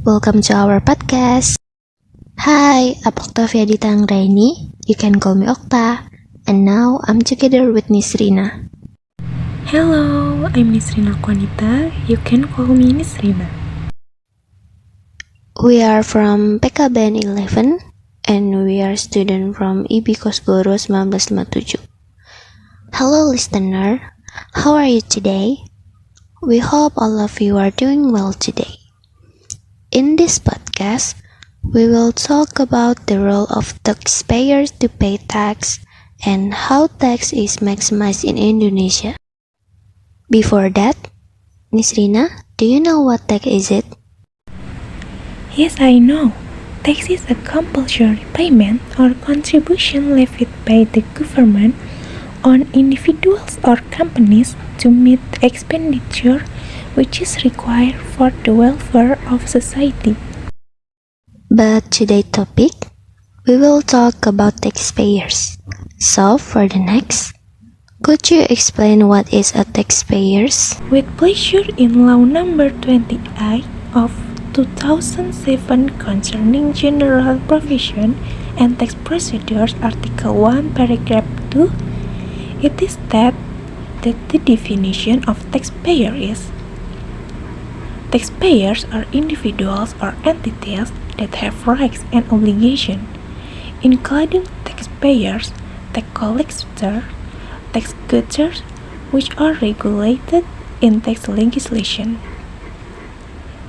welcome to our podcast. Hi, I'm Oktavia Dita Anggraeni. You can call me Okta. And now I'm together with Nisrina. Hello, I'm Nisrina Qonita. You can call me Nisrina. We are from PKBN 11 and we are student from IB Kosgoro 1957. Hello listener, how are you today? We hope all of you are doing well today. In this podcast, we will talk about the role of taxpayers to pay tax and how tax is maximized in Indonesia. Before that, Nisrina, do you know what tax is it? Yes, I know. Tax is a compulsory payment or contribution levied by the government on individuals or companies to meet expenditure which is required for the welfare of society. But today's topic, we will talk about taxpayers. So for the next, could you explain what is a taxpayers? With pleasure, in Law Number 28 of 2007 concerning general provision and tax procedures, Article 1, Paragraph 2, it is stated that the definition of taxpayer is: taxpayers are individuals or entities that have rights and obligations, including taxpayers, tax collectors, tax gatherers, which are regulated in tax legislation.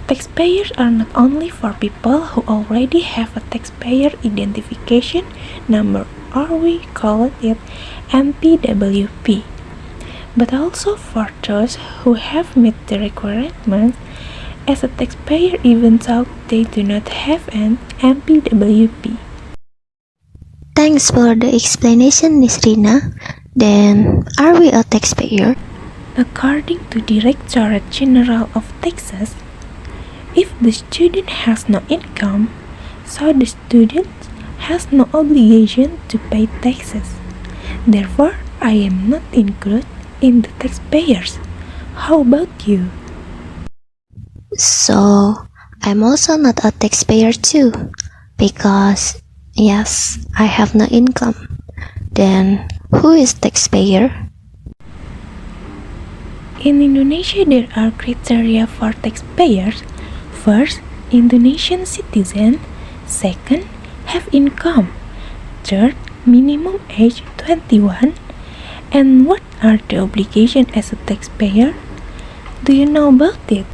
Taxpayers are not only for people who already have a taxpayer identification number, or we call it MPWP, but also for those who have met the requirements as a taxpayer even though they do not have an MPWP. Thanks for the explanation, Nisrina. Then, are we a taxpayer? According to Directorate General of Taxes, if the student has no income, so the student has no obligation to pay taxes. Therefore, I am not included in the taxpayers. How about you? So, I'm also not a taxpayer too, because, yes, I have no income. Then, who is taxpayer? In Indonesia, there are criteria for taxpayers. First, Indonesian citizen. Second, have income. Third, minimum age 21. And what are the obligations as a taxpayer? Do you know about it?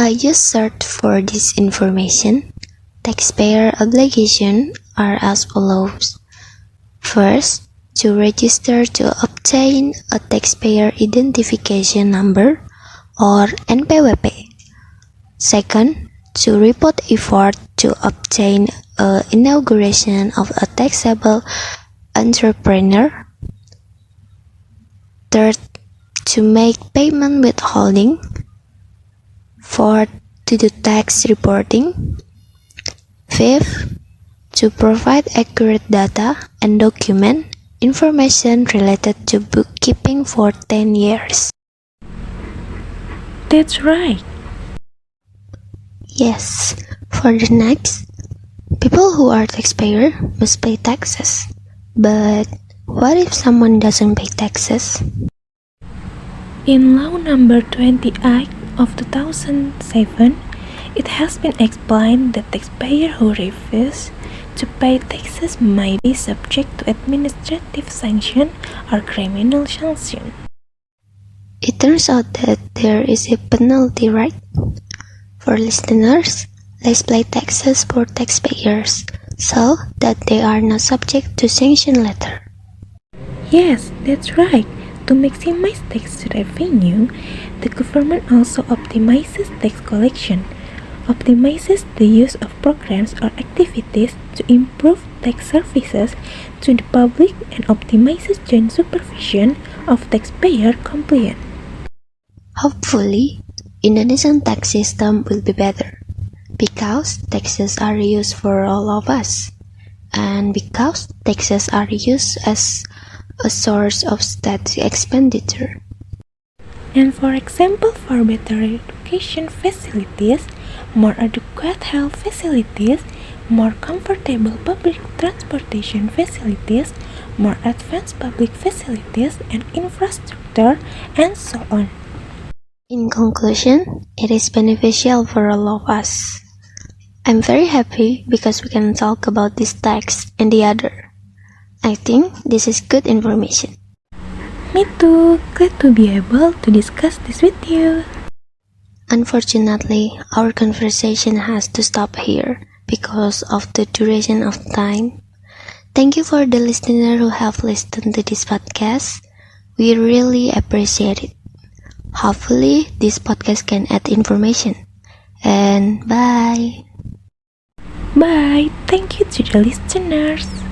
I just searched for this information. Taxpayer obligations are as follows. First, to register to obtain a taxpayer identification number or NPWP. Second, to report effort to obtain an inauguration of a taxable entrepreneur. Third, to make payment withholding. Fourth, to do tax reporting. Fifth, to provide accurate data and document information related to bookkeeping for 10 years. That's right. Yes, for the next, people who are taxpayer must pay taxes. But what if someone doesn't pay taxes? In Law Number 28 of 2007, it has been explained that taxpayers who refuse to pay taxes may be subject to administrative sanction or criminal sanction. It turns out that there is a penalty, right? For listeners, let's pay taxes for taxpayers so that they are not subject to sanction later. Yes, that's right. To maximize tax revenue, the government also optimizes tax collection, optimizes the use of programs or activities to improve tax services to the public, and optimizes joint supervision of taxpayer compliance. Hopefully, Indonesian tax system will be better because taxes are used for all of us, and because taxes are used as a source of state expenditure. And for example, for better education facilities, more adequate health facilities, more comfortable public transportation facilities, more advanced public facilities and infrastructure, and so on. In conclusion, it is beneficial for all of us. I'm very happy because we can talk about this text and the other. I think this is good information. Me too, glad to be able to discuss this with you. Unfortunately, our conversation has to stop here because of the duration of time. Thank you for the listener who have listened to this podcast. We really appreciate it. Hopefully, this podcast can add information. And bye. Bye, thank you to the listeners.